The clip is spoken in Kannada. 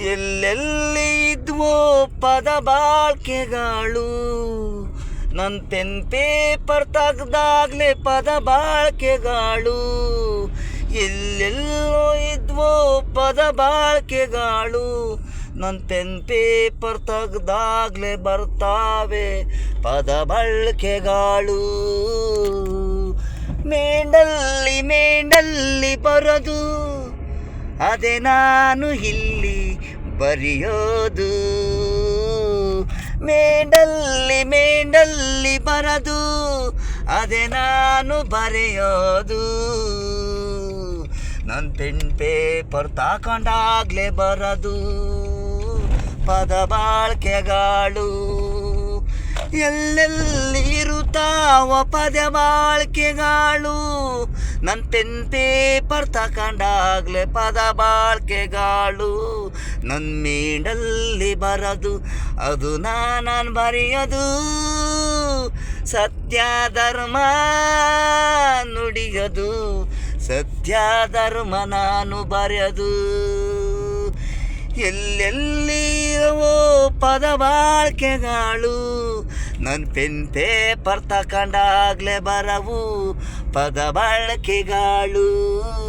ಎಲ್ಲೆಲ್ಲಿ ಇದ್ವೋ ಪದ ಬಾಳ್ಕೆಗಳು, ನನ್ನ ಪೆನ್ ಪೇಪರ್ ತೆಗ್ದಾಗ್ಲೇ ಪದ ಬಾಳ್ಕೆಗಳು. ಎಲ್ಲೆಲ್ಲೋ ಇದ್ವೋ ಪದ ಬಾಳ್ಕೆಗಳು, ನನ್ನ ಪೆನ್ ಪೇಪರ್ ತೆಗ್ದಾಗ್ಲೇ ಬರ್ತಾವೆ ಪದ ಬಳಕೆಗಳು. ಮೇಂಡಲ್ಲಿ ಬರೋದು ಅದೇ ನಾನು ಇಲ್ಲಿ ಬರೆಯೋದು. ಮೇಂಡಲ್ಲಿ ಬರೋದು ಅದೇ ನಾನು ಬರೆಯೋದು. ನನ್ನ ಪೆನ್ ಪೇಪರ್ ತಗೊಂಡಾಗ್ಲೇ ಬರೋದು ಪದ ಬಾಳ್ಕೆಗಳು. ಎಲ್ಲೆಲ್ಲಿ ಇರುತ್ತಾವ ಪದ ಬಾಳ್ಕೆಗಳು, ನನ್ನ ಪೆನ್ ಪೇಪರ್ ತಗೊಂಡಾಗ್ಲೇ ಪದ ಬಾಳ್ಕೆಗಳು. ನನ್ನ ಮೇಂಡಲ್ಲಿ ಬರೋದು ಅದು ನಾನು ಬರೆಯೋದು. ಸತ್ಯ ಧರ್ಮ ನುಡಿಯೋದು, ಸತ್ಯ ಧರ್ಮ ನಾನು ಬರೆಯೋದು. ಎಲ್ಲೆಲ್ಲಿರೋ ಪದ ಬಾಳ್ಕೆಗಳು, ನನ್ನ ಪೆನ್ ಪೇಪರ್ ತಗೊಂಡಾಗ್ಲೇ ಬರವು ಪದ ಬಳಕೆಗಳು.